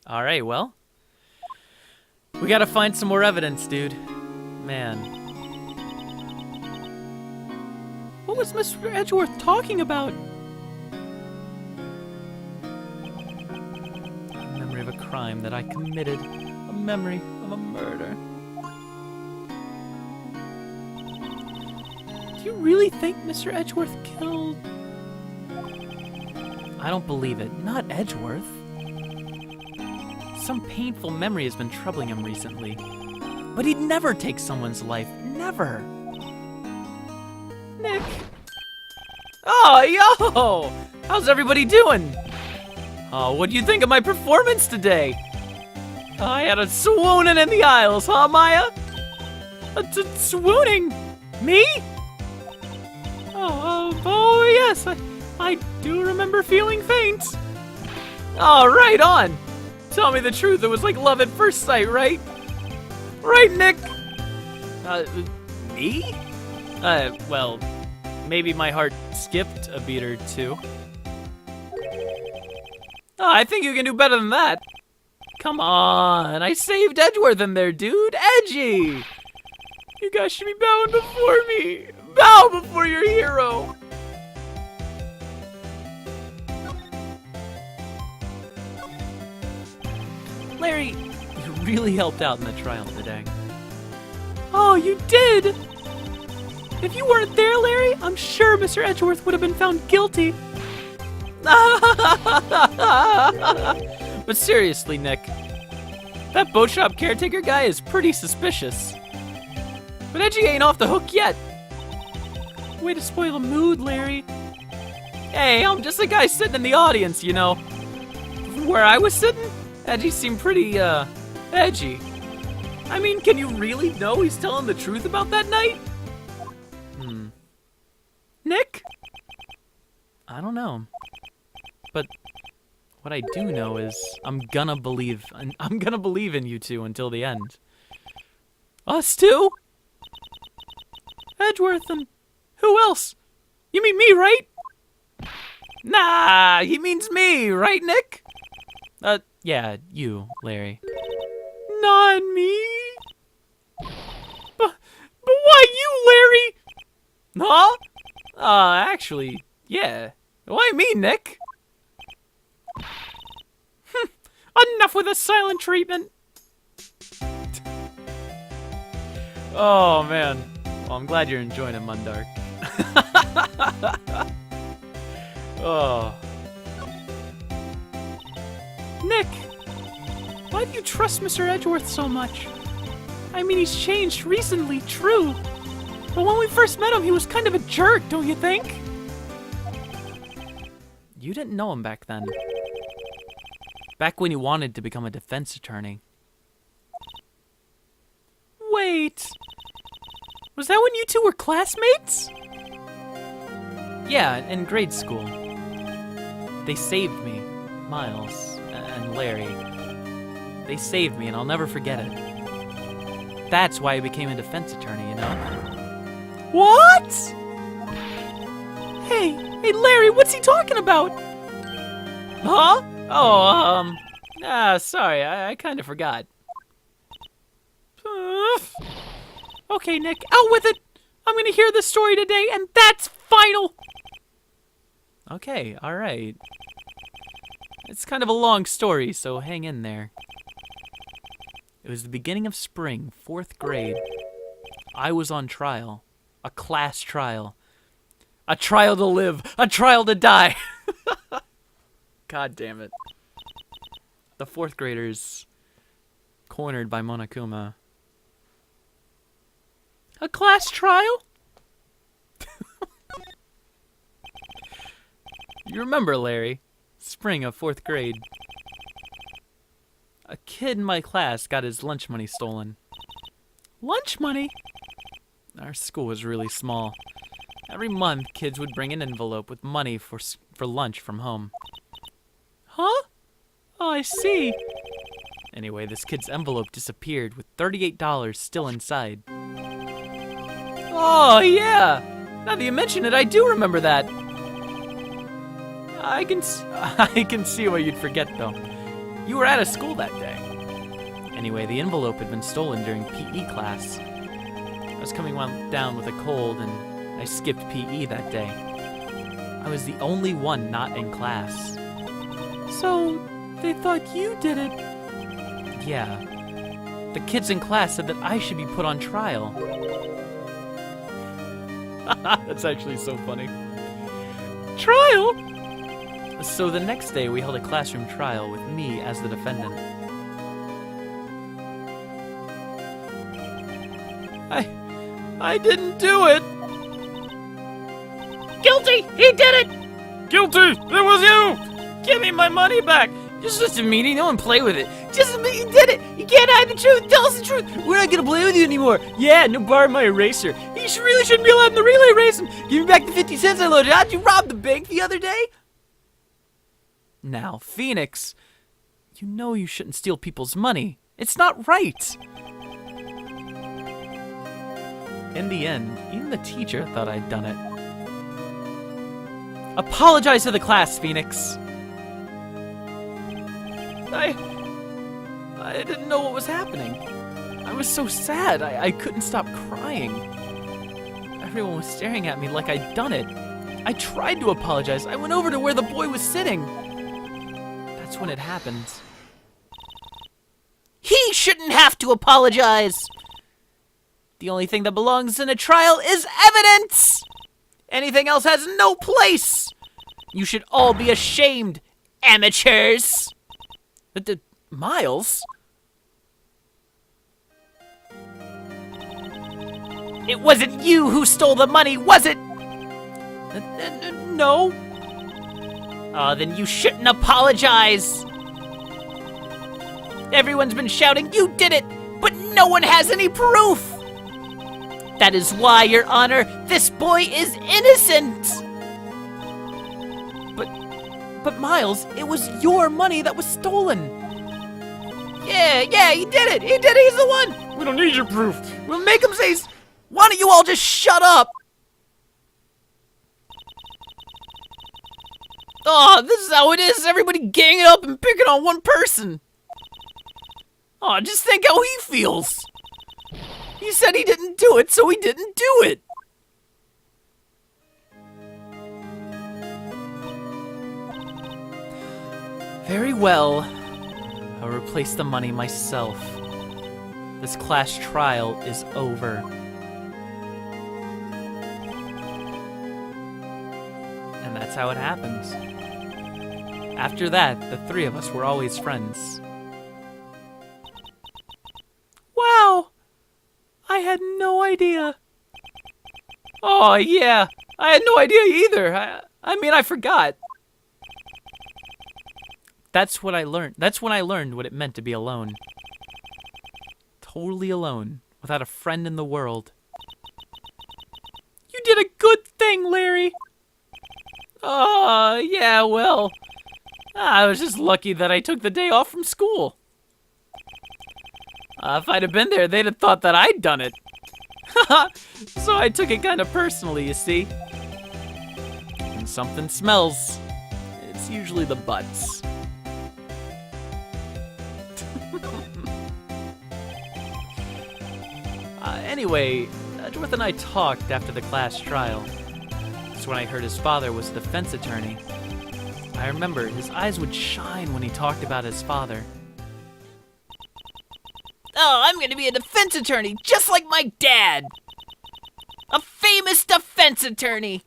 Alright, well. We gotta find some more evidence, dude. Man. What was Mr. Edgeworth talking about? A memory of a crime that I committed. A memory of a murder. Do you really think Mr. Edgeworth killed... I don't believe it. Not Edgeworth. Some painful memory has been troubling him recently. But he'd never take someone's life. Never. Nick. Oh, yo! How's everybody doing? Oh, what do you think of my performance today? I had a swooning in the aisles, huh, Maya? Swooning? Me? Oh, yes. I do remember feeling faint. Oh, right on. Tell me the truth, it was like love at first sight, right? Right, Nick? Me? Well, maybe my heart skipped a beat or two. Oh, I think you can do better than that. Come on, I saved Edgeworth in there, dude. Edgy! You guys should be bowing before me. Bow before your hero. Larry, you really helped out in the trial today. Oh, you did? If you weren't there, Larry, I'm sure Mr. Edgeworth would have been found guilty. But seriously, Nick, that boat shop caretaker guy is pretty suspicious. But Edgy ain't off the hook yet. Way to spoil the mood, Larry. Hey, I'm just a guy sitting in the audience, you know. Where I was sitting, Edgy seemed pretty, edgy. I mean, can you really know he's telling the truth about that night? Nick? I don't know. But what I do know is I'm gonna believe in you two until the end. Us two? Edgeworth and who else? You mean me, right? Nah, he means me, right, Nick? Yeah, you, Larry. Not me. But why you, Larry? Huh? Actually, yeah. Why me, Nick? Enough with the silent treatment. Oh, man. Well, I'm glad you're enjoying it, Mundark. Oh. Nick, why do you trust Mr. Edgeworth so much? I mean, he's changed recently, true. But when we first met him, he was kind of a jerk, don't you think? You didn't know him back then. Back when he wanted to become a defense attorney. Wait. Was that when you two were classmates? Yeah, in grade school. They saved me, Miles and Larry. They saved me, and I'll never forget it. That's why I became a defense attorney, you know? What? Hey, Larry, what's he talking about? Huh? Oh, sorry, I kind of forgot. Okay, Nick, out with it. I'm gonna hear the story today, and that's final. Okay, all right. It's kind of a long story, so hang in there. It was the beginning of spring, 4th grade. I was on trial. A class trial. A trial to live. A trial to die. God damn it. The 4th graders cornered by Monokuma. A class trial? You remember, Larry, spring of 4th grade. A kid in my class got his lunch money stolen. Lunch money? Our school was really small. Every month, kids would bring an envelope with money for lunch from home. Huh? Oh, I see. Anyway, this kid's envelope disappeared with $38 still inside. Oh, yeah! Now that you mention it, I do remember that. I can see why you'd forget, though. You were out of school that day. Anyway, the envelope had been stolen during PE class. I was coming down with a cold, and I skipped PE that day. I was the only one not in class. So, they thought you did it? Yeah. The kids in class said that I should be put on trial. That's actually so funny. Trial? So the next day, we held a classroom trial with me as the defendant. I didn't do it. Guilty! He did it! Guilty! It was you! Give me my money back! It's just a meeting, no one play with it. Just admit you did it! You can't hide the truth! Tell us the truth! We're not gonna play with you anymore! Yeah, no borrow my eraser. You really shouldn't be allowed in the relay race! Give me back the 50 cents I loaded. How'd you rob the bank the other day? Now, Phoenix, you know you shouldn't steal people's money. It's not right! In the end, even the teacher thought I'd done it. Apologize to the class, Phoenix! I didn't know what was happening. I was so sad, I couldn't stop crying. Everyone was staring at me like I'd done it. I tried to apologize. I went over to where the boy was sitting. That's when it happened. He shouldn't have to apologize! The only thing that belongs in a trial is evidence! Anything else has no place! You should all be ashamed, amateurs! Miles? It wasn't you who stole the money, was it? No. Oh, then you shouldn't apologize. Everyone's been shouting, you did it, but no one has any proof. That is why, Your Honor, this boy is innocent. But Miles, it was your money that was stolen. Yeah, he did it. He did it. He's the one. We don't need your proof. We'll make him say, why don't you all just shut up? Oh, this is how it is. Everybody ganging up and picking on one person. Oh, just think how he feels. He said he didn't do it, so he didn't do it. Very well. I'll replace the money myself. This class trial is over. And that's how it happens. After that, the three of us were always friends. Wow! I had no idea. Oh, yeah. I had no idea either. I mean, I forgot. That's what I learned. That's when I learned what it meant to be alone. Totally alone, without a friend in the world. You did a good thing, Larry. Oh, yeah, well. I was just lucky that I took the day off from school. If I'd have been there, they'd have thought that I'd done it. So I took it kind of personally, you see. When something smells, it's usually the butts. Anyway, Edgeworth and I talked after the class trial. That's when I heard his father was a defense attorney. I remember his eyes would shine when he talked about his father. Oh, I'm gonna be a defense attorney, just like my dad! A famous defense attorney!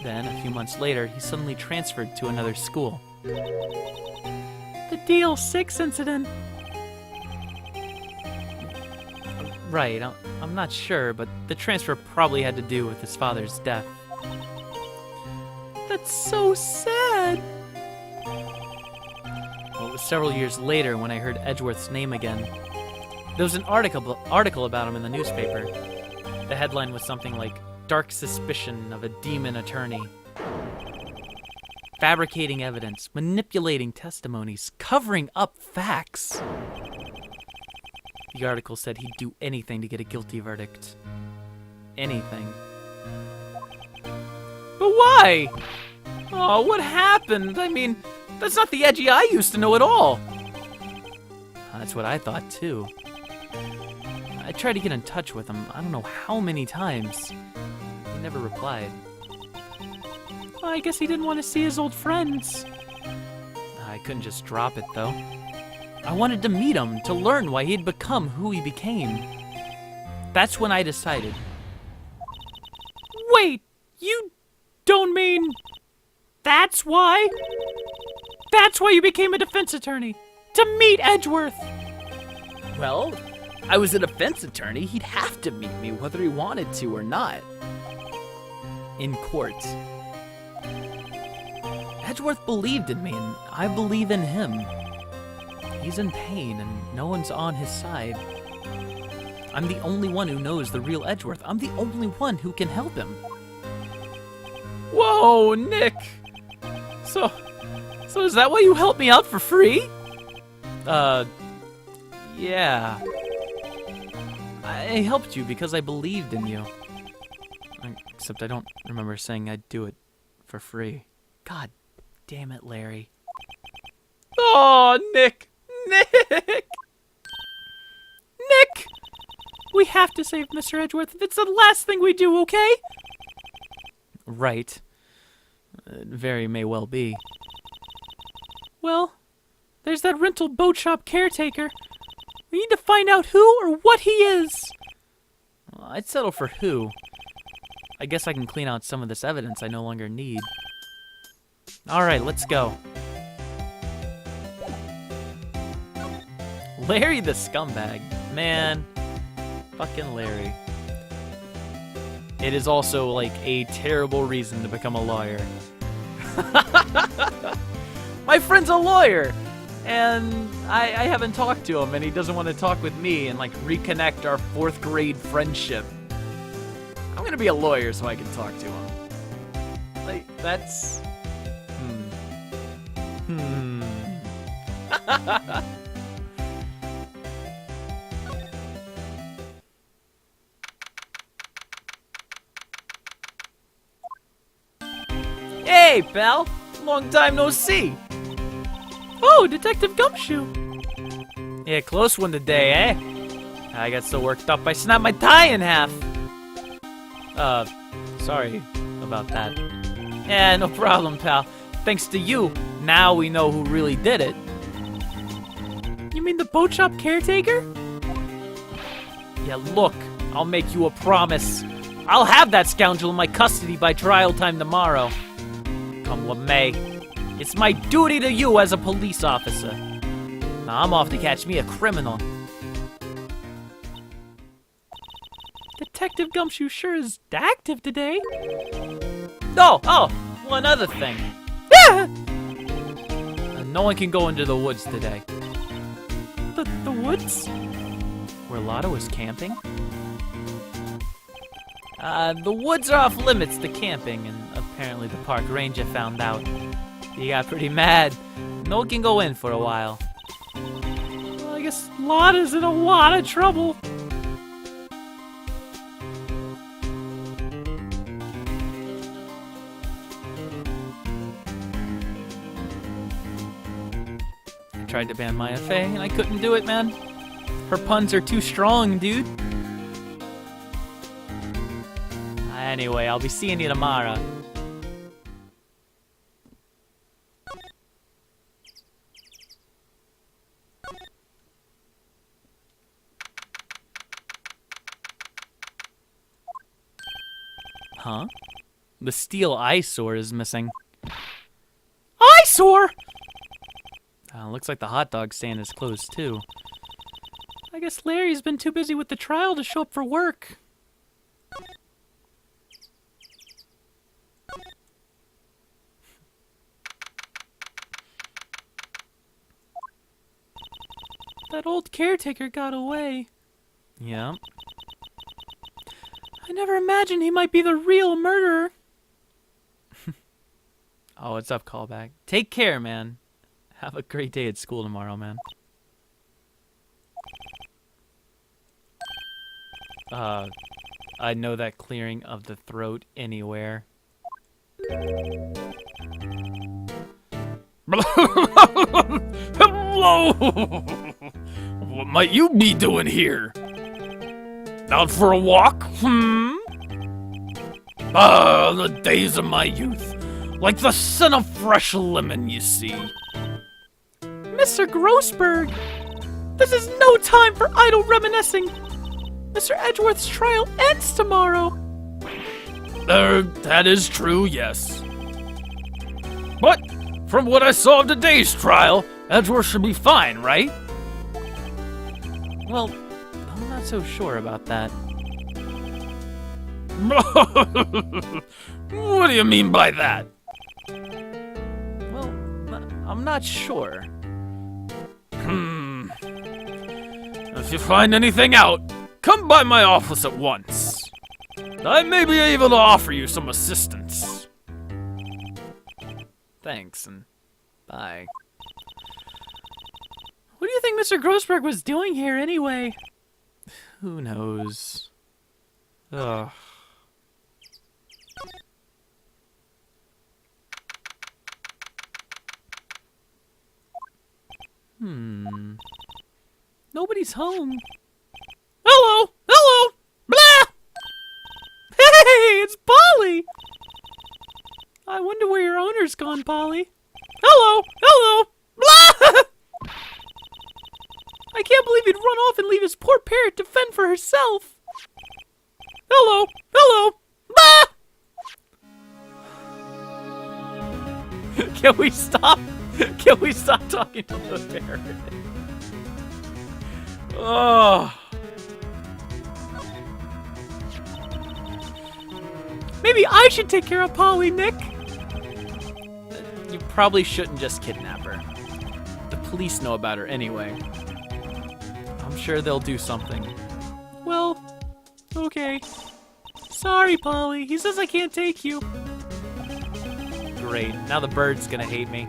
Then, a few months later, he suddenly transferred to another school. The DL6 incident. Right, I'm not sure, but the transfer probably had to do with his father's death. That's so sad! Well, it was several years later when I heard Edgeworth's name again. There was an article about him in the newspaper. The headline was something like, "Dark Suspicion of a Demon Attorney." Fabricating evidence, manipulating testimonies, covering up facts. The article said he'd do anything to get a guilty verdict. Anything. But why? Oh, what happened? I mean, that's not the Edgy I used to know at all. That's what I thought, too. I tried to get in touch with him, I don't know how many times. He never replied. Well, I guess he didn't want to see his old friends. I couldn't just drop it, though. I wanted to meet him, to learn why he'd become who he became. That's when I decided. Wait, you don't mean... That's why? That's why you became a defense attorney? To meet Edgeworth? Well, I was a defense attorney. He'd have to meet me whether he wanted to or not. In court. Edgeworth believed in me, and I believe in him. He's in pain, and no one's on his side. I'm the only one who knows the real Edgeworth. I'm the only one who can help him. Whoa, Nick! So is that why you helped me out for free? Yeah. I helped you because I believed in you. Except I don't remember saying I'd do it for free. God damn it, Larry. Oh, Nick! Nick! Nick! We have to save Mr. Edgeworth. It's the last thing we do, okay? Right. It very may well be. Well, there's that rental boat shop caretaker. We need to find out who or what he is. Well, I'd settle for who. I guess I can clean out some of this evidence I no longer need. Alright, let's go. Larry the scumbag. Man. Fucking Larry. It is also, like, a terrible reason to become a lawyer. My friend's a lawyer! And I haven't talked to him, and he doesn't want to talk with me and, like, reconnect our 4th grade friendship. I'm gonna be a lawyer so I can talk to him. Like, that's... Hey, pal! Long time no see! Oh, Detective Gumshoe! Yeah, close one today, eh? I got so worked up I snapped my tie in half! Sorry about that. Yeah, no problem, pal. Thanks to you, now we know who really did it. You mean the boat shop caretaker? Yeah, look, I'll make you a promise. I'll have that scoundrel in my custody by trial time tomorrow. Come what may. It's my duty to you as a police officer. Now I'm off to catch me a criminal. Detective Gumshoe sure is active today. Oh, one other thing. Ah! No one can go into the woods today. The woods? Where Lotta was camping? The woods are off limits to camping, and apparently the park ranger found out. He got pretty mad. No one can go in for a while. Well, I guess Lotta's in a lot of trouble. I tried to ban Maya Fey, and I couldn't do it, man. Her puns are too strong, dude. Anyway, I'll be seeing you tomorrow. Huh? The steel eyesore is missing. Eyesore? Looks like the hot dog stand is closed too. I guess Larry's been too busy with the trial to show up for work. That old caretaker got away. Yeah. I never imagined he might be the real murderer. Oh, what's up, callback? Take care, man. Have a great day at school tomorrow, man. I know that clearing of the throat anywhere. Hello! What might you be doing here? Out for a walk? Ah, the days of my youth. Like the scent of fresh lemon, you see. Mr. Grossberg, this is no time for idle reminiscing. Mr. Edgeworth's trial ends tomorrow. That is true, yes. But from what I saw of today's trial, Edgeworth should be fine, right? Well, I'm not so sure about that. What do you mean by that? Well, I'm not sure. If you find anything out, come by my office at once. I may be able to offer you some assistance. Thanks, and bye. What do you think Mr. Grossberg was doing here anyway? Who knows? Ugh. Nobody's home. Hello! Hello! Blah! Hey, it's Polly! I wonder where your owner's gone, Polly. Hello! Hello! Blah! I can't believe he'd run off and leave his poor parrot to fend for herself. Hello! Hello! Blah! Can we stop? Can we stop talking to the parrot? Oh. Maybe I should take care of Polly, Nick. You probably shouldn't just kidnap her. The police know about her anyway. I'm sure they'll do something. Well, okay. Sorry, Polly. He says I can't take you. Great. Now the bird's gonna hate me.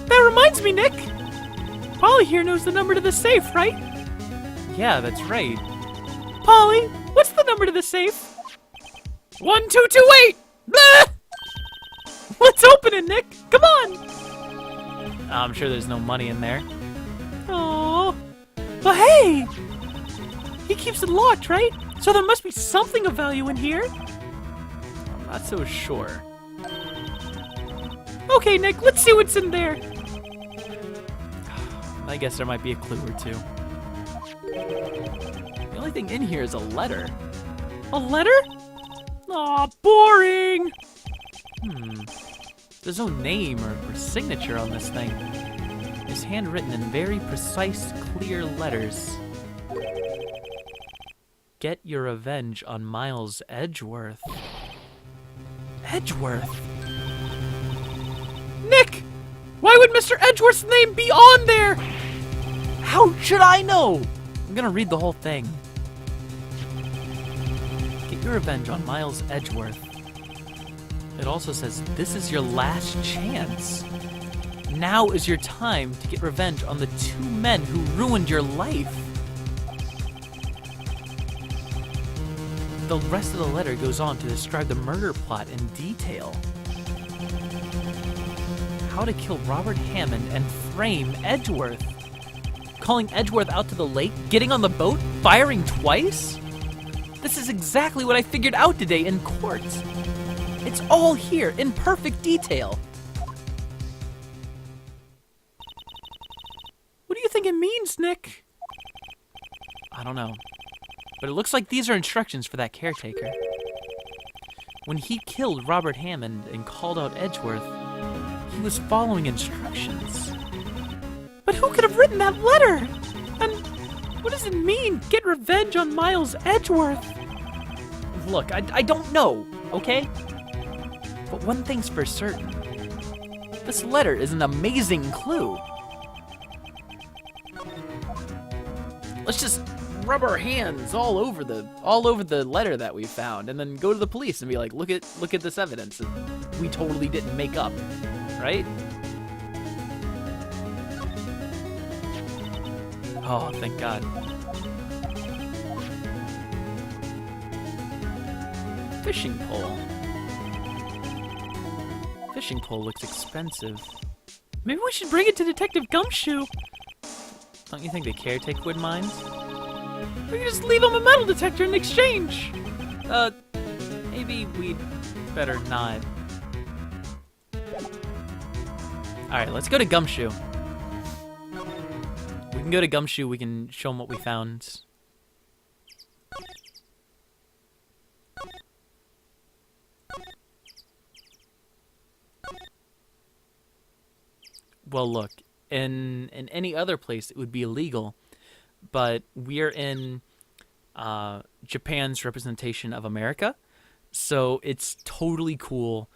That reminds me, Nick. Polly here knows the number to the safe, right? Yeah, that's right. Polly, what's the number to the safe? 1228! Blah! Let's open it, Nick. Come on. I'm sure there's no money in there. Oh, but hey, he keeps it locked, right? So there must be something of value in here. I'm not so sure. Okay, Nick, let's see what's in there. I guess there might be a clue or two. The only thing in here is a letter. A letter? Aw, boring! There's no name or signature on this thing. It's handwritten in very precise, clear letters. Get your revenge on Miles Edgeworth. Edgeworth? Nick! Why would Mr. Edgeworth's name be on there? How should I know? I'm gonna read the whole thing. Get your revenge on Miles Edgeworth. It also says, this is your last chance. Now is your time to get revenge on the two men who ruined your life. The rest of the letter goes on to describe the murder plot in detail. How to kill Robert Hammond and frame Edgeworth. Calling Edgeworth out to the lake, getting on the boat, firing twice? This is exactly what I figured out today in court. It's all here in perfect detail. What do you think it means, Nick? I don't know. But it looks like these are instructions for that caretaker. When he killed Robert Hammond and called out Edgeworth, he was following instructions. But who could have written that letter? And what does it mean, get revenge on Miles Edgeworth? Look, I don't know, okay? But one thing's for certain. This letter is an amazing clue. Let's just rub our hands all over the letter that we found, and then go to the police and be like, look at this evidence that we totally didn't make up, right? Oh, thank God. Fishing pole. Fishing pole looks expensive. Maybe we should bring it to Detective Gumshoe. Don't you think the caretaker would mind? We could just leave him a metal detector in exchange. Maybe we'd better not. Alright, let's go to Gumshoe. We can go to Gumshoe, we can show him what we found. Well, look, in any other place it would be illegal, but we're in Japan's representation of America, so it's totally cool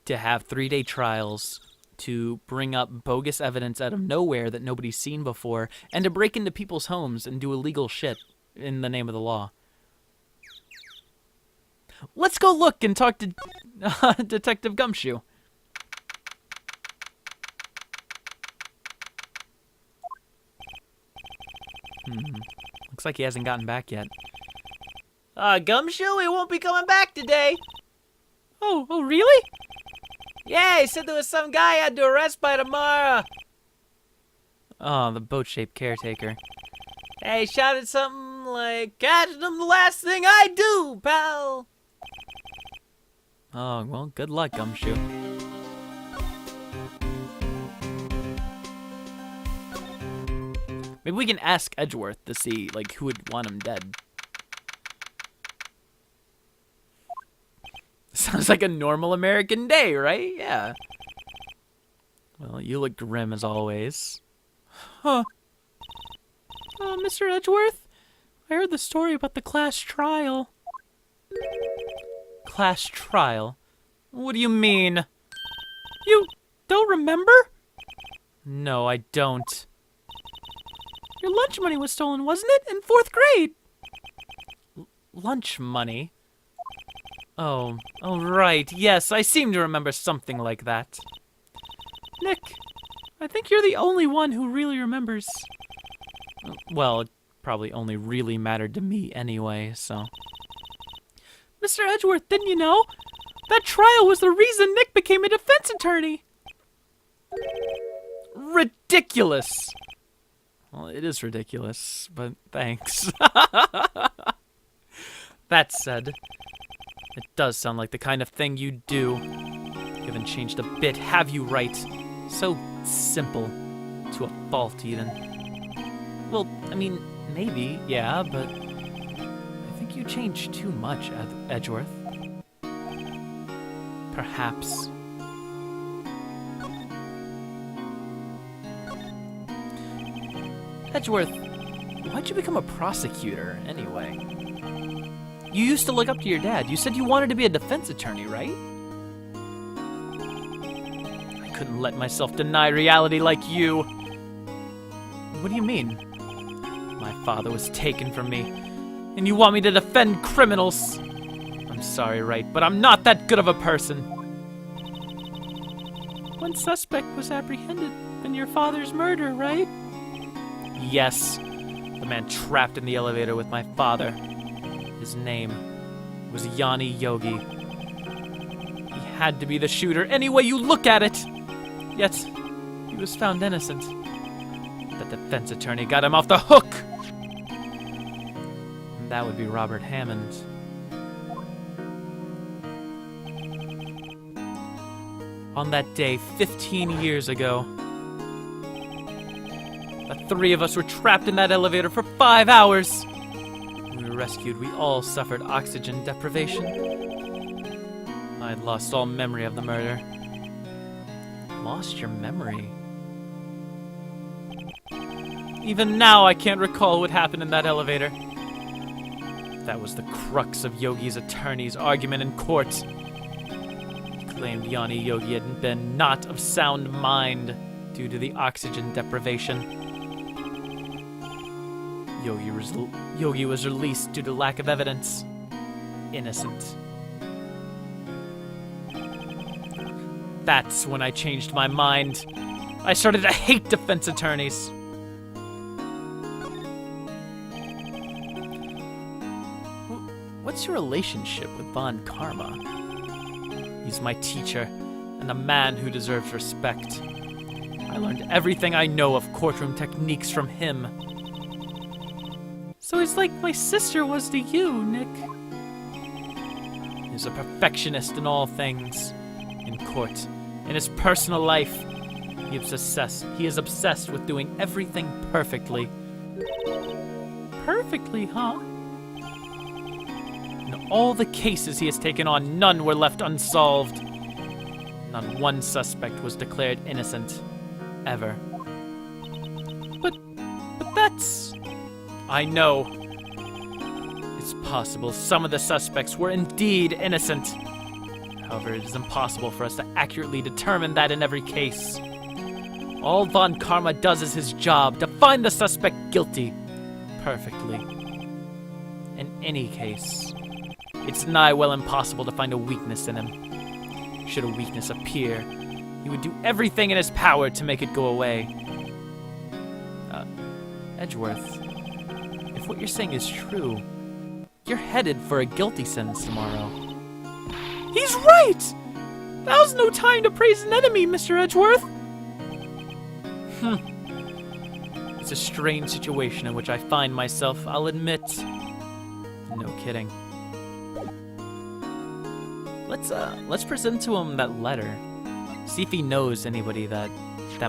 to have 3-day trials, to bring up bogus evidence out of nowhere that nobody's seen before, and to break into people's homes and do illegal shit in the name of the law. Let's go look and talk to Detective Gumshoe. Looks like he hasn't gotten back yet. Gumshoe, he won't be coming back today. Oh, really? Yeah, he said there was some guy I had to arrest by tomorrow. Oh, the boat-shaped caretaker. Hey, he shouted something like, catching him the last thing I do, pal. Oh, well, good luck, Gumshoe. Maybe we can ask Edgeworth to see, like, who would want him dead. Sounds like a normal American day, right? Yeah. Well, you look grim as always. Huh. Mr. Edgeworth? I heard the story about the class trial. Class trial? What do you mean? You don't remember? No, I don't. Your lunch money was stolen, wasn't it? In 4th grade. Lunch money? Oh, right. Yes, I seem to remember something like that. Nick, I think you're the only one who really remembers. Well, it probably only really mattered to me anyway, so. Mr. Edgeworth, didn't you know? That trial was the reason Nick became a defense attorney. Ridiculous. Well, it is ridiculous, but thanks. That said, it does sound like the kind of thing you'd do. You haven't changed a bit, have you, Wright? So simple. To a fault, even. Well, I mean, maybe, yeah, but I think you changed too much, Edgeworth. Perhaps. Edgeworth, why'd you become a prosecutor, anyway? You used to look up to your dad. You said you wanted to be a defense attorney, right? I couldn't let myself deny reality like you. What do you mean? My father was taken from me, and you want me to defend criminals? I'm sorry, Wright, but I'm not that good of a person. One suspect was apprehended in your father's murder, right? Yes, the man trapped in the elevator with my father. His name was Yanni Yogi. He had to be the shooter any way you look at it. Yet, he was found innocent. The defense attorney got him off the hook. And that would be Robert Hammond. On that day, 15 years ago, the 3 of us were trapped in that elevator for 5 hours. When we were rescued, we all suffered oxygen deprivation. I had lost all memory of the murder. Lost your memory? Even now, I can't recall what happened in that elevator. That was the crux of Yogi's attorney's argument in court. He claimed Yanni Yogi had been not of sound mind due to the oxygen deprivation. Yogi was released due to lack of evidence. Innocent. That's when I changed my mind. I started to hate defense attorneys. What's your relationship with Von Karma? He's my teacher, and a man who deserves respect. I learned everything I know of courtroom techniques from him. So he's like my sister was to you, Nick. He's a perfectionist in all things. In court, in his personal life, he is obsessed with doing everything perfectly. Perfectly, huh? In all the cases he has taken on, none were left unsolved. Not one suspect was declared innocent. Ever. But that's... I know. It's possible some of the suspects were indeed innocent. However, it is impossible for us to accurately determine that in every case. All Von Karma does is his job, to find the suspect guilty. Perfectly. In any case, it's nigh well impossible to find a weakness in him. Should a weakness appear, he would do everything in his power to make it go away. Edgeworth, if what you're saying is true, you're headed for a guilty sentence tomorrow. He's right! Now's no time to praise an enemy, Mr. Edgeworth! It's a strange situation in which I find myself, I'll admit. No kidding. Let's present to him that letter. See if he knows anybody that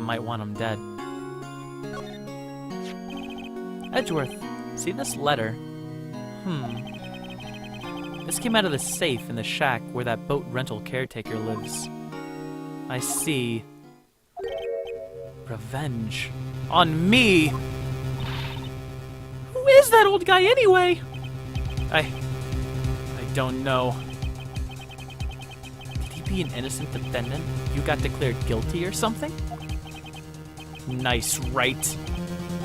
might want him dead. Edgeworth, see this letter? This came out of the safe in the shack where that boat rental caretaker lives. I see. Revenge. On me! Who is that old guy anyway? I don't know. Could he be an innocent defendant who got declared guilty or something? Nice, Wright.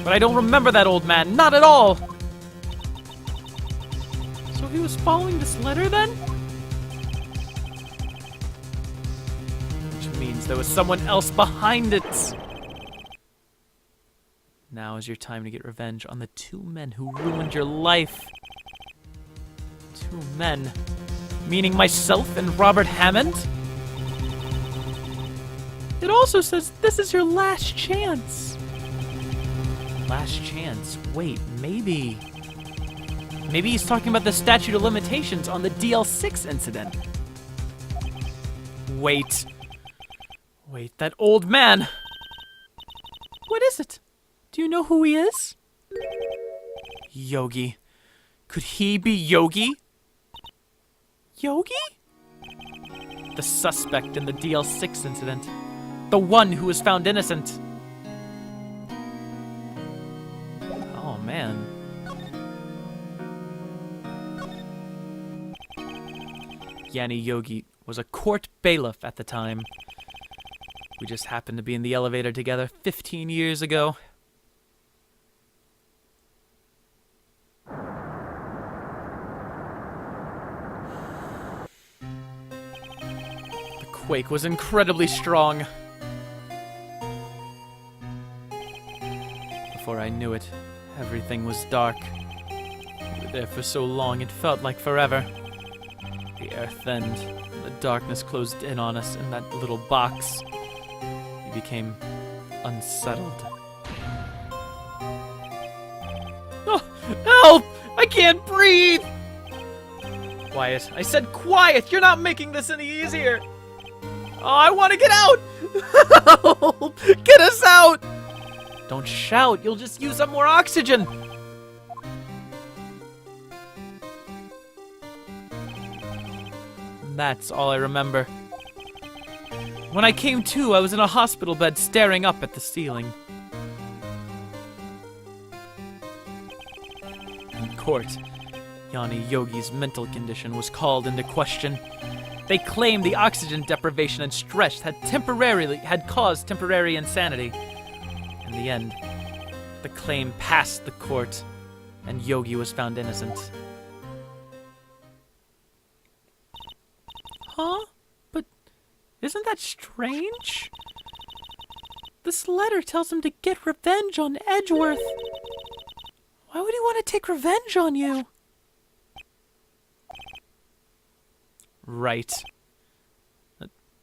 But I don't remember that old man, not at all! So he was following this letter then? Which means there was someone else behind it! Now is your time to get revenge on the two men who ruined your life. Two men? Meaning myself and Robert Hammond? It also says this is your last chance. Last chance? Wait, maybe he's talking about the statute of limitations on the DL6 incident. Wait, that old man. What is it? Do you know who he is? Yogi. Could he be Yogi? Yogi? The suspect in the DL6 incident. The one who was found innocent. Oh, man. Yanni Yogi was a court bailiff at the time. We just happened to be in the elevator together 15 years ago. The quake was incredibly strong. Before I knew it, everything was dark. We were there for so long it felt like forever. The air thinned, and the darkness closed in on us in that little box. We became unsettled. Oh, help! I can't breathe! Quiet. I said quiet! You're not making this any easier! Oh, I want to get out! Help! Get us out! Don't shout, you'll just use up more oxygen! That's all I remember. When I came to, I was in a hospital bed staring up at the ceiling. In court, Yanni Yogi's mental condition was called into question. They claimed the oxygen deprivation and stress had caused temporary insanity. In the end, the claim passed the court, and Yogi was found innocent. Huh? But isn't that strange? This letter tells him to get revenge on Edgeworth. Why would he want to take revenge on you? Right.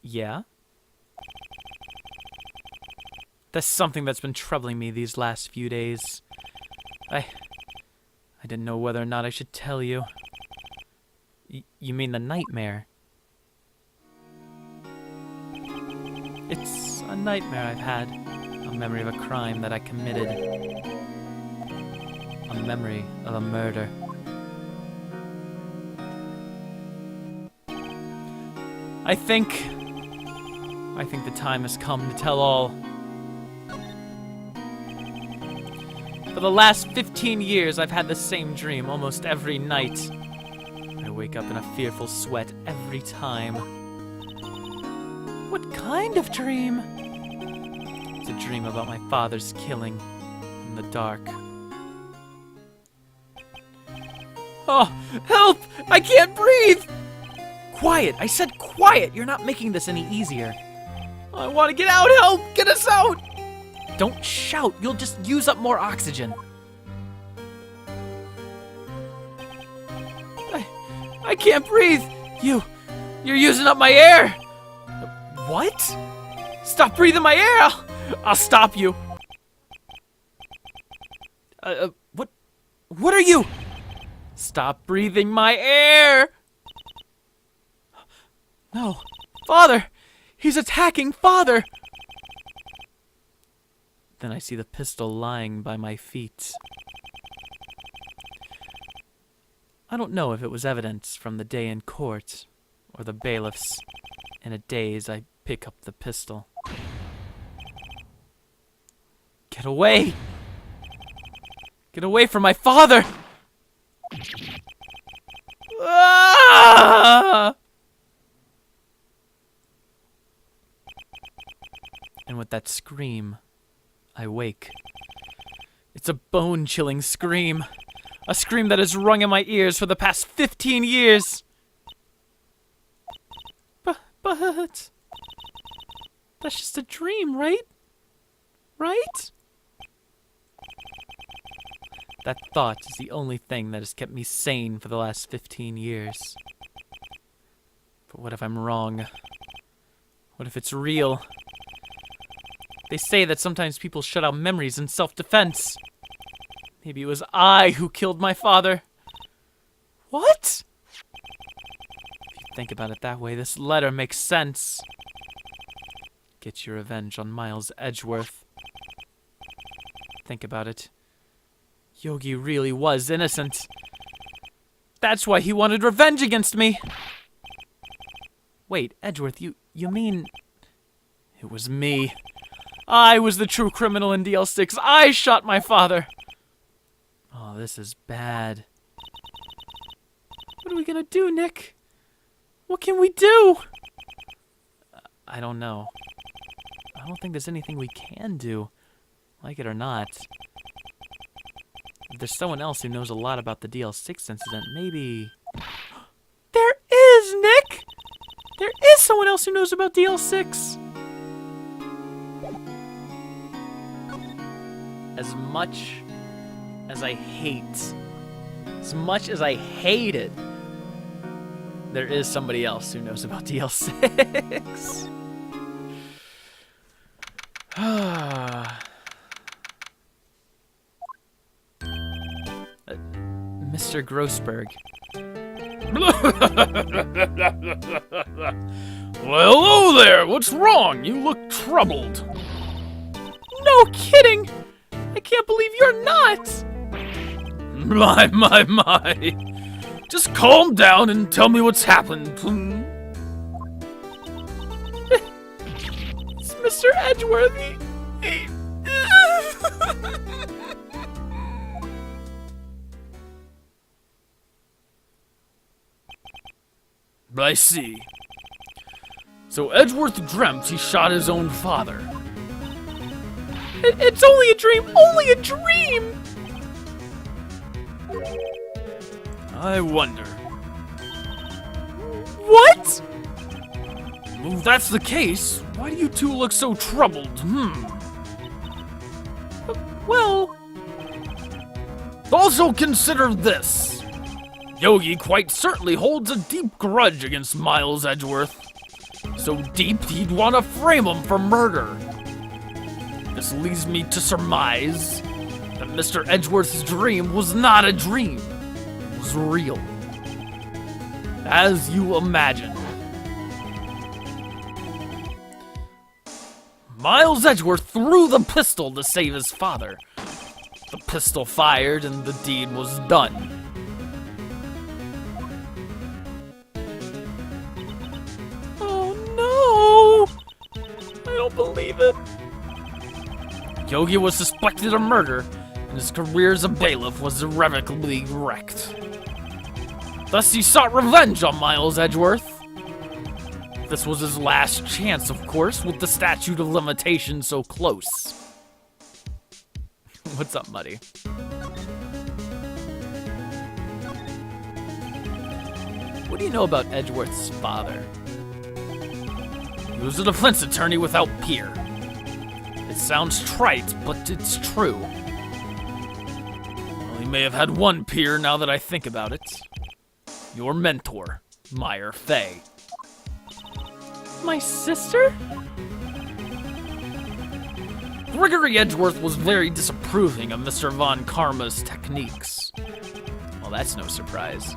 Yeah? That's something that's been troubling me these last few days. I didn't know whether or not I should tell you. You mean the nightmare? It's a nightmare I've had. A memory of a crime that I committed. A memory of a murder. I think the time has come to tell all. For the last 15 years, I've had the same dream almost every night. I wake up in a fearful sweat every time. What kind of dream? It's a dream about my father's killing in the dark. Oh, help! I can't breathe! Quiet! I said quiet! You're not making this any easier. I want to get out! Help! Get us out! Don't shout! You'll just use up more oxygen. I can't breathe! You're using up my air! What? Stop breathing my air! I'll stop you. What are you? Stop breathing my air! No. Father! He's attacking Father! Then I see the pistol lying by my feet. I don't know if it was evidence from the day in court, or the bailiffs. In a daze, I pick up the pistol. Get away! Get away from my father! Ah! And with that scream, I wake. It's a bone-chilling scream. A scream that has rung in my ears for the past 15 years. But that's just a dream, right? Right? That thought is the only thing that has kept me sane for the last 15 years. But what if I'm wrong? What if it's real? They say that sometimes people shut out memories in self-defense. Maybe it was I who killed my father. What? If you think about it that way, this letter makes sense. Get your revenge on Miles Edgeworth. Think about it. Yogi really was innocent. That's why he wanted revenge against me. Wait, Edgeworth, you mean... It was me. I was the true criminal in DL6. I shot my father. Oh, this is bad. What are we gonna do, Nick? What can we do? I don't know. I don't think there's anything we can do. Like it or not. If there's someone else who knows a lot about the DL6 incident, maybe... There is, Nick! There is someone else who knows about DL6! As much as I hate it, there is somebody else who knows about DL6. Mr. Grossberg. Well, hello there. What's wrong? You look troubled. No kidding! I can't believe you're not! My. Just calm down and tell me what's happened. It's Mr. Edgeworth. I see. So Edgeworth dreamt he shot his own father. It's only a dream! Only a dream! I wonder. What? Well, if that's the case, why do you two look so troubled? Well... Also consider this. Yogi quite certainly holds a deep grudge against Miles Edgeworth. So deep, he'd want to frame him for murder. This leads me to surmise that Mr. Edgeworth's dream was not a dream. It was real. As you imagine. Miles Edgeworth threw the pistol to save his father. The pistol fired and the deed was done. Oh no! I don't believe it. Yogi was suspected of murder, and his career as a bailiff was irrevocably wrecked. Thus he sought revenge on Miles Edgeworth. This was his last chance, of course, with the statute of limitations so close. What's up, Muddy? What do you know about Edgeworth's father? He was a defense attorney without peer. It sounds trite, but it's true. Well, he may have had one peer now that I think about it. Your mentor, Meyer Fay. My sister? Gregory Edgeworth was very disapproving of Mr. Von Karma's techniques. Well, that's no surprise.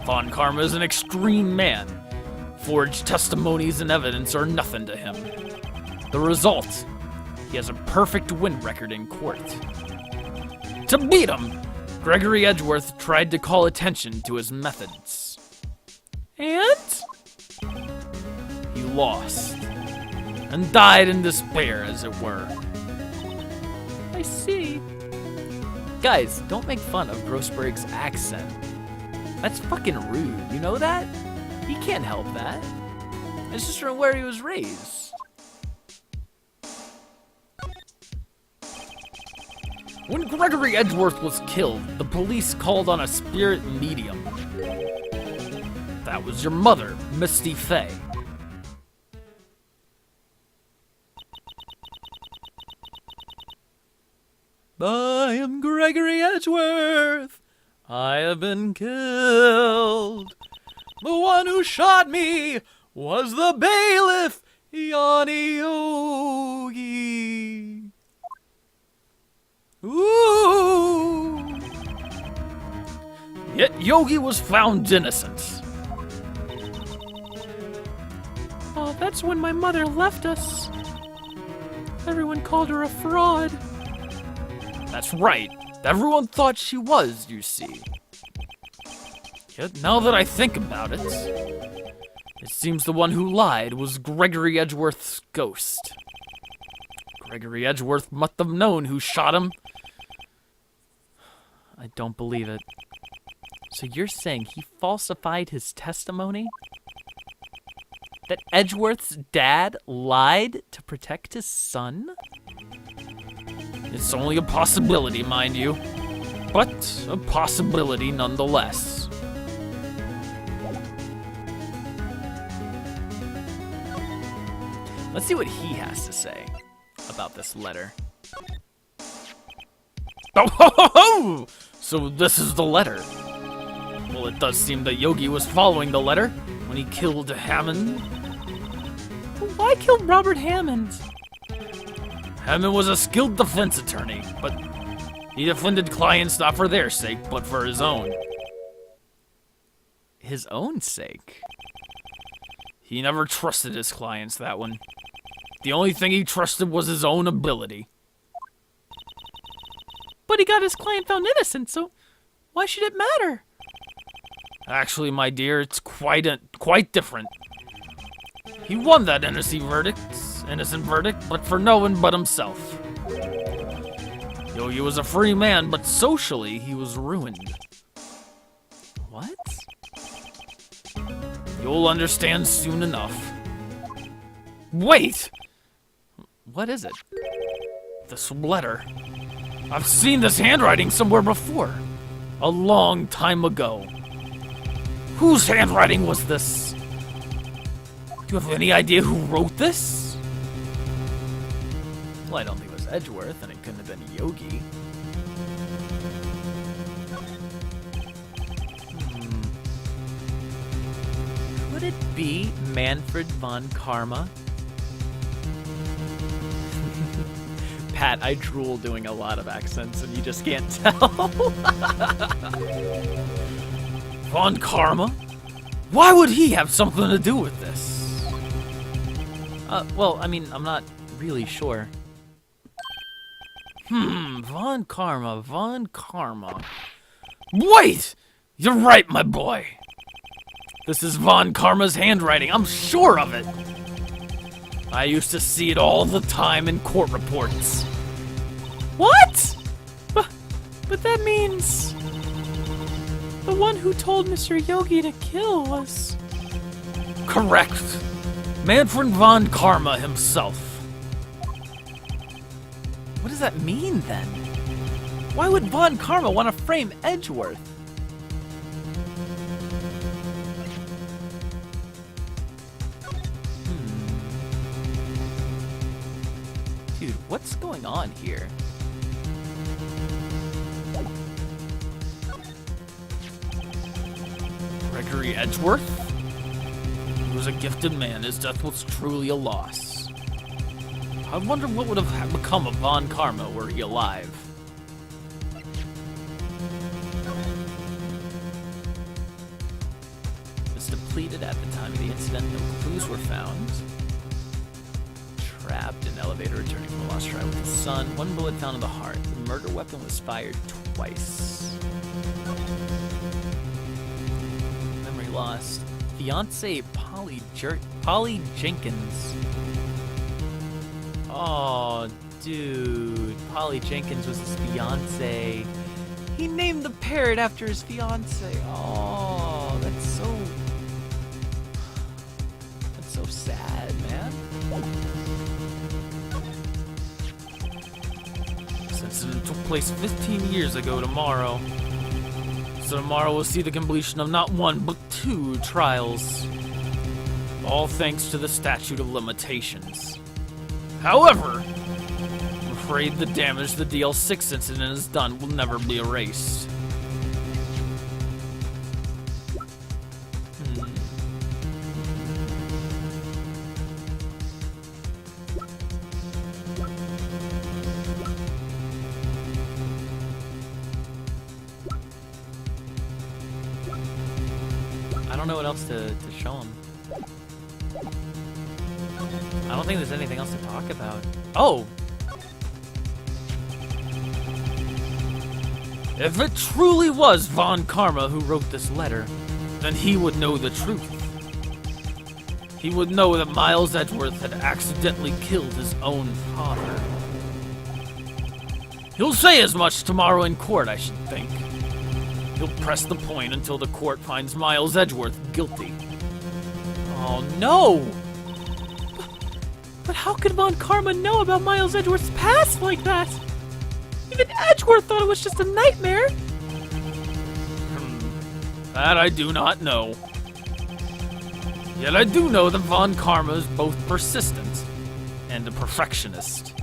Von Karma is an extreme man. Forged testimonies and evidence are nothing to him. The result, he has a perfect win record in court. To beat him, Gregory Edgeworth tried to call attention to his methods. And? He lost, and died in despair, as it were. I see. Guys, don't make fun of Grossberg's accent. That's fucking rude, you know that? He can't help that. It's just from where he was raised. When Gregory Edgeworth was killed, the police called on a spirit medium. That was your mother, Misty Fay. I am Gregory Edgeworth. I have been killed. The one who shot me was the bailiff, Yanni Yogi. Ooh. Yet Yogi was found innocent. Oh, that's when my mother left us. Everyone called her a fraud. That's right. Everyone thought she was, you see. Yet now that I think about it, it seems the one who lied was Gregory Edgeworth's ghost. Gregory Edgeworth must have known who shot him. I don't believe it. So you're saying he falsified his testimony? That Edgeworth's dad lied to protect his son? It's only a possibility, mind you, but a possibility nonetheless. Let's see what he has to say about this letter. Oh, ho, ho, ho! So this is the letter. Well, it does seem that Yogi was following the letter when he killed Hammond. Why kill Robert Hammond? Hammond was a skilled defense attorney, but he defended clients not for their sake, but for his own. His own sake? He never trusted his clients, that one. The only thing he trusted was his own ability. But he got his client found innocent, so why should it matter? Actually, my dear, it's quite different. He won that innocent verdict, but for no one but himself. Yogi was a free man, but socially he was ruined. What? You'll understand soon enough. Wait! What is it? This letter. I've seen this handwriting somewhere before. A long time ago. Whose handwriting was this? Do you have any idea who wrote this? Well, I don't think it was Edgeworth, and it couldn't have been Yogi. Could it be Manfred von Karma? Pat, I drool doing a lot of accents and you just can't tell. Von Karma? Why would he have something to do with this? Well, I mean, I'm not really sure. Von Karma. Wait! You're right, my boy. This is Von Karma's handwriting, I'm sure of it. I used to see it all the time in court reports. What? But that means the one who told Mr. Yogi to kill was... Correct. Manfred von Karma himself. What does that mean, then? Why would Von Karma want to frame Edgeworth? Dude, what's going on here? Gregory Edgeworth? He was a gifted man. His death was truly a loss. I wonder what would have become of Von Karma were he alive. Was depleted at the time of the incident. No clues were found. Trapped in elevator returning from a lost ride with his son. One bullet found in the heart. The murder weapon was fired twice. Memory lost. Fiance Polly Jenkins. Oh, dude. Polly Jenkins was his fiance. He named the parrot after his fiance. Oh, that's so sad, man. This incident took place 15 years ago tomorrow. So tomorrow we'll see the completion of not one, but 2 trials. All thanks to the statute of limitations. However, I'm afraid the damage the DL6 incident has done will never be erased. I don't know what else to show him. I don't think there's anything else to talk about. Oh! If it truly was Von Karma who wrote this letter, then he would know the truth. He would know that Miles Edgeworth had accidentally killed his own father. He'll say as much tomorrow in court, I should think. He'll press the point until the court finds Miles Edgeworth guilty. Oh no! But how could Von Karma know about Miles Edgeworth's past like that? Even Edgeworth thought it was just a nightmare. That I do not know. Yet I do know that Von Karma is both persistent and a perfectionist.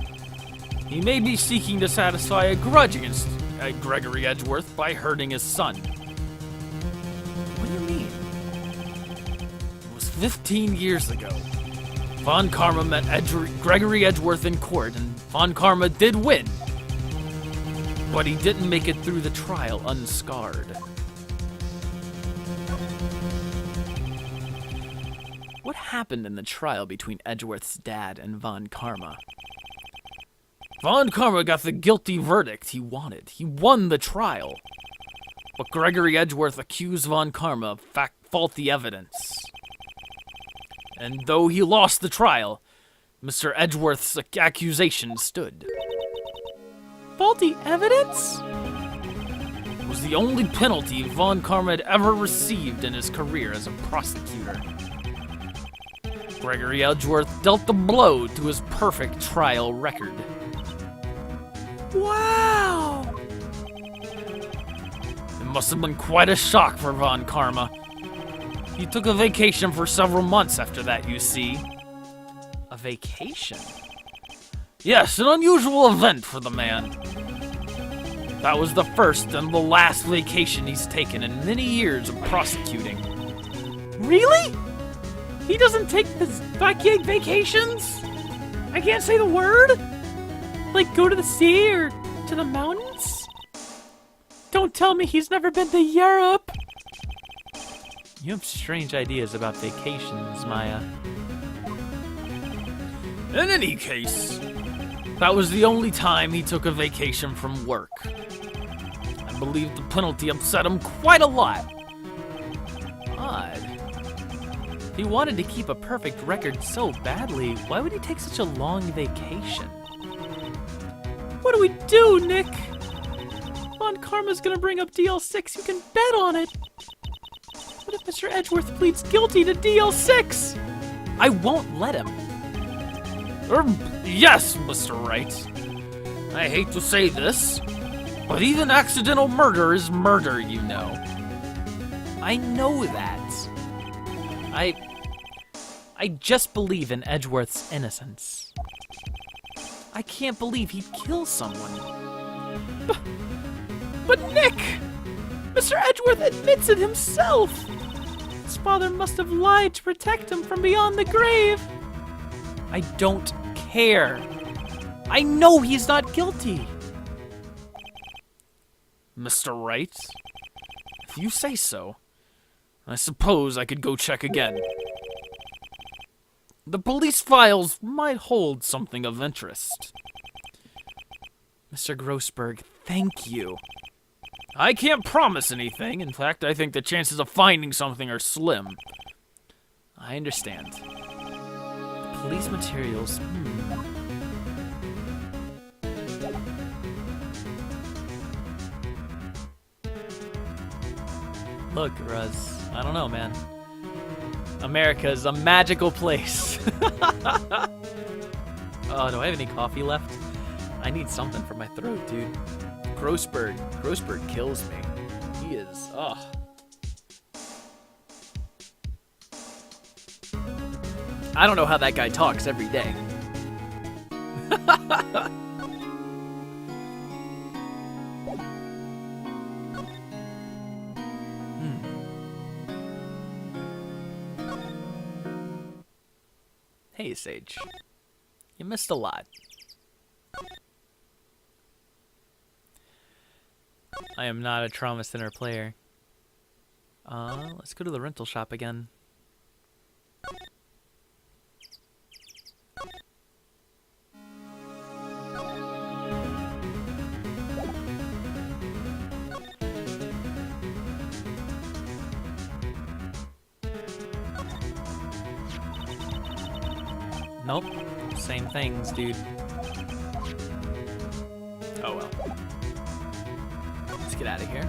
He may be seeking to satisfy a grudge against Gregory Edgeworth by hurting his son. What do you mean? It was 15 years ago. Von Karma met Gregory Edgeworth in court, and Von Karma did win. But he didn't make it through the trial unscarred. What happened in the trial between Edgeworth's dad and Von Karma? Von Karma got the guilty verdict he wanted. He won the trial. But Gregory Edgeworth accused Von Karma of faulty evidence. And though he lost the trial, Mr. Edgeworth's accusation stood. Faulty evidence? It was the only penalty Von Karma had ever received in his career as a prosecutor. Gregory Edgeworth dealt the blow to his perfect trial record. Wow! It must have been quite a shock for Von Karma. He took a vacation for several months after that, you see. A vacation? Yes, an unusual event for the man. That was the first and the last vacation he's taken in many years of prosecuting. Really? He doesn't take his vacations? I can't say the word? Like go to the sea or to the mountains? Don't tell me he's never been to Europe. You have strange ideas about vacations, Maya. In any case, that was the only time he took a vacation from work. I believe the penalty upset him quite a lot. Odd. If he wanted to keep a perfect record so badly, why would he take such a long vacation? What do we do, Nick? Von Karma's gonna bring up DL6. You can bet on it. What if Mr. Edgeworth pleads guilty to DL6? I won't let him. Yes, Mr. Wright. I hate to say this, but even accidental murder is murder, you know. I know that. I just believe in Edgeworth's innocence. I can't believe he'd kill someone. But Nick! Mr. Edgeworth admits it himself! His father must have lied to protect him from beyond the grave. I don't care. I know he's not guilty. Mr. Wright, if you say so, I suppose I could go check again. The police files might hold something of interest. Mr. Grossberg, thank you. I can't promise anything. In fact, I think the chances of finding something are slim. I understand. Police materials. Look, Ruz, I don't know, man. America's a magical place. Oh, do I have any coffee left? I need something for my throat, dude. Grossberg kills me. He is, I don't know how that guy talks every day. Hey, Sage. You missed a lot. I am not a Trauma Center player. Let's go to the rental shop again. Nope. Same things, dude. Oh well. Let's get out of here.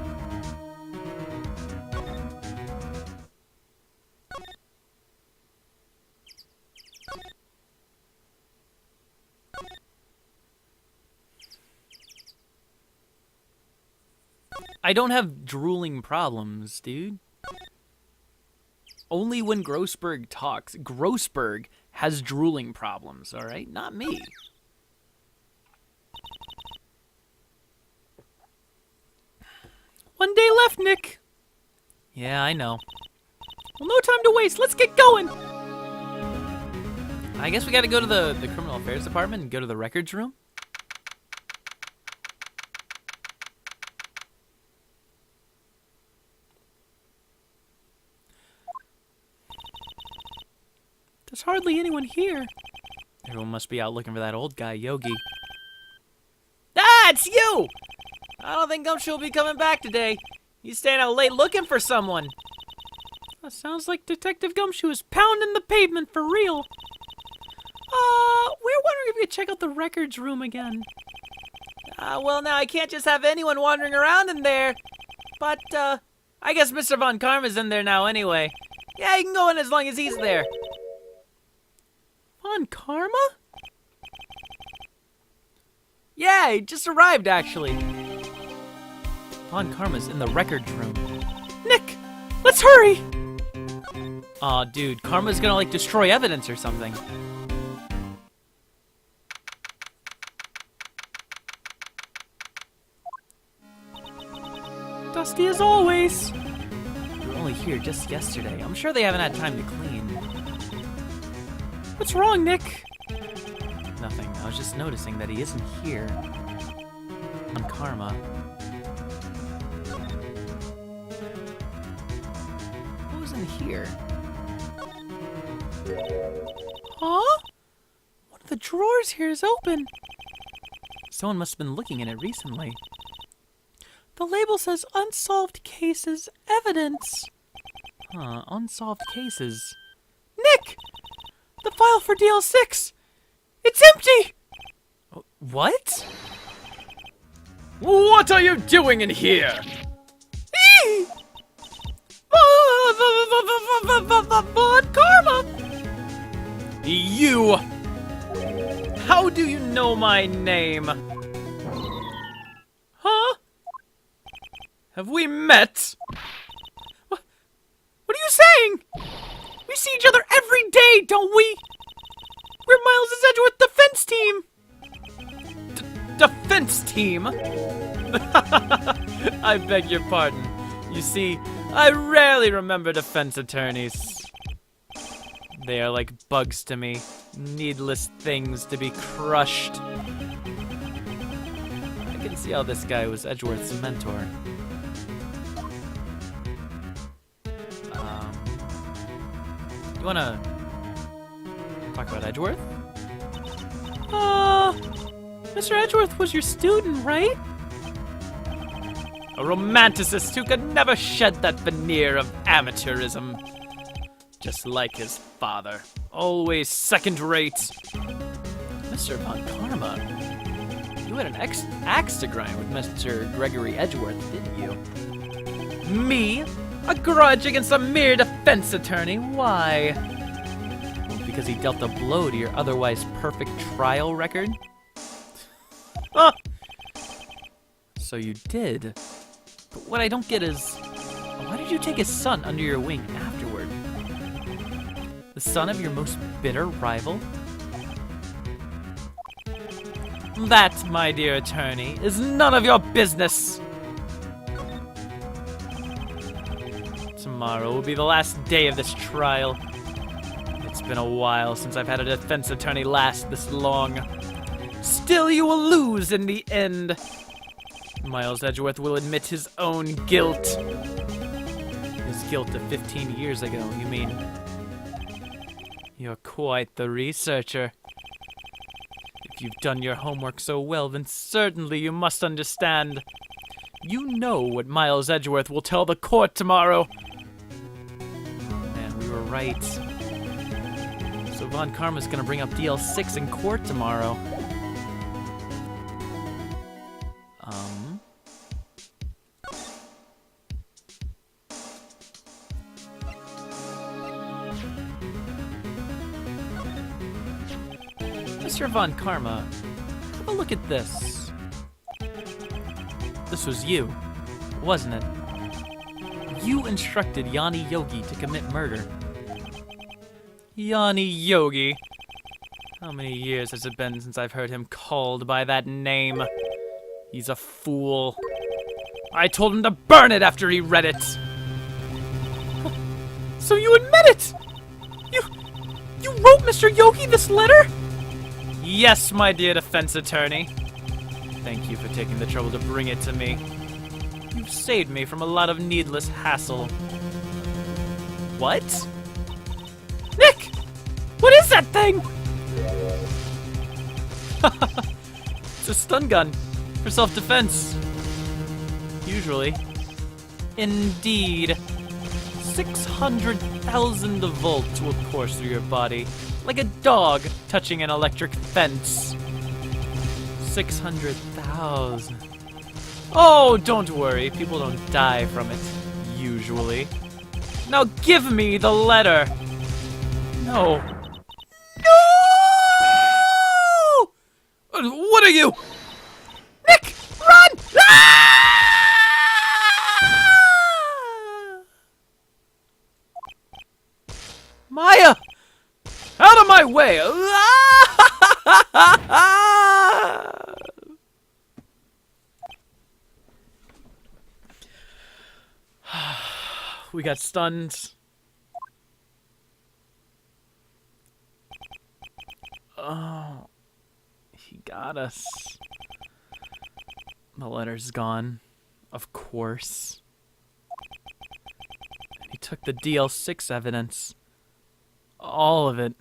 I don't have drooling problems, dude. Only when Grossberg talks. Grossberg has drooling problems, all right? Not me. One day left, Nick. Yeah, I know. Well, no time to waste. Let's get going. I guess we got to go to the criminal affairs department and go to the records room. There's hardly anyone here. Everyone must be out looking for that old guy, Yogi. Ah, it's you! I don't think Gumshoe will be coming back today. He's staying out late looking for someone. That sounds like Detective Gumshoe is pounding the pavement for real. We're wondering if we could check out the records room again. Well, now I can't just have anyone wandering around in there. But, I guess Mr. Von Karma's in there now anyway. Yeah, you can go in as long as he's there. Von Karma? Yeah, he just arrived, actually. Von Karma's in the records room. Nick, let's hurry! Aw, dude, Karma's gonna, like, destroy evidence or something. Dusty as always. We were only here just yesterday. I'm sure they haven't had time to clean. What's wrong, Nick? Nothing. I was just noticing that he isn't here. On Karma. What was in here? Huh? One of the drawers here is open. Someone must have been looking in it recently. The label says unsolved cases evidence. Huh, unsolved cases. Nick! The file for DL6! It's empty! What? What are you doing in here? But Karma! You! How do you know my name? Huh? Have we met? What are you saying? We see each other every day, don't we? We're Miles' Edgeworth defense team! Defense team? I beg your pardon. You see, I rarely remember defense attorneys. They are like bugs to me. Needless things to be crushed. I can see how this guy was Edgeworth's mentor. You wanna talk about Edgeworth? Mr. Edgeworth was your student, right? A romanticist who could never shed that veneer of amateurism. Just like his father. Always second-rate. Mr. Von Karma, you had an axe to grind with Mr. Gregory Edgeworth, didn't you? Me? A grudge against a mere defense attorney? Why? Well, because he dealt a blow to your otherwise perfect trial record? So you did. But what I don't get is, why did you take his son under your wing afterward? The son of your most bitter rival? That, my dear attorney, is none of your business. Tomorrow will be the last day of this trial. It's been a while since I've had a defense attorney last this long. Still, you will lose in the end. Miles Edgeworth will admit his own guilt. His guilt of 15 years ago, you mean? You're quite the researcher. If you've done your homework so well, then certainly you must understand. You know what Miles Edgeworth will tell the court tomorrow. Man, we were right. So Von Karma's gonna bring up DL6 in court tomorrow. Mr. Von Karma, have a look at this. This was you, wasn't it? You instructed Yanni Yogi to commit murder. Yanni Yogi. How many years has it been since I've heard him called by that name? He's a fool. I told him to burn it after he read it. So you admit it? You wrote Mr. Yogi this letter? Yes, my dear defense attorney. Thank you for taking the trouble to bring it to me. You've saved me from a lot of needless hassle. What? Nick! What is that thing? It's a stun gun for self-defense. Usually. Indeed. 600,000 volts will course through your body, like a dog touching an electric fence. 600,000. Oh, don't worry. People don't die from it, usually. Now give me the letter. No. No! What are you? Nick, run! Ah! Maya! Out of my way! We got stunned. Oh, he got us. The letter's gone, of course. And he took the DL6 evidence. All of it.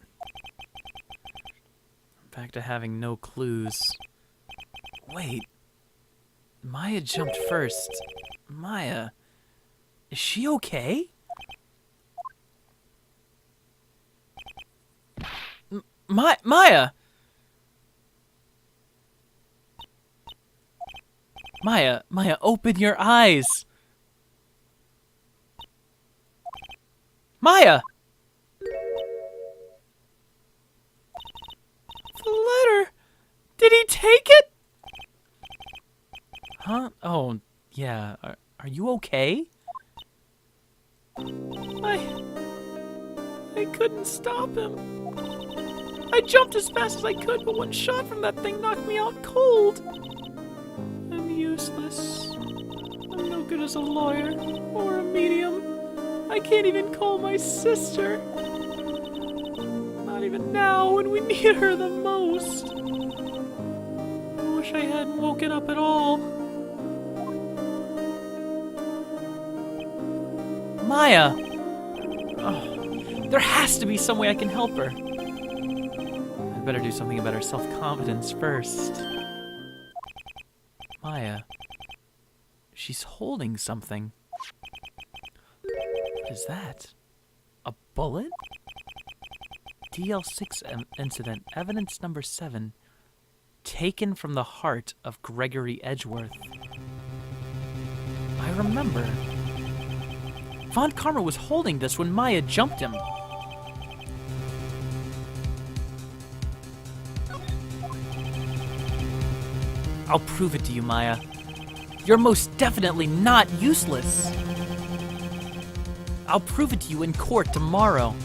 Back to having no clues. Wait. Maya jumped first. Maya, is she okay? Maya! Maya, open your eyes! Maya! The letter! Did he take it? Huh? Oh, yeah. Are you okay? I couldn't stop him. I jumped as fast as I could, but one shot from that thing knocked me out cold. I'm useless. I'm no good as a lawyer or a medium. I can't even call my sister. Not even now when we need her the most. I wish I hadn't woken up at all. Maya! Oh, there has to be some way I can help her. I'd better do something about her self-confidence first. Maya. She's holding something. What is that? A bullet? DL6 incident, evidence number 7. Taken from the heart of Gregory Edgeworth. I remember. Von Karma was holding this when Maya jumped him. I'll prove it to you, Maya. You're most definitely not useless. I'll prove it to you in court tomorrow.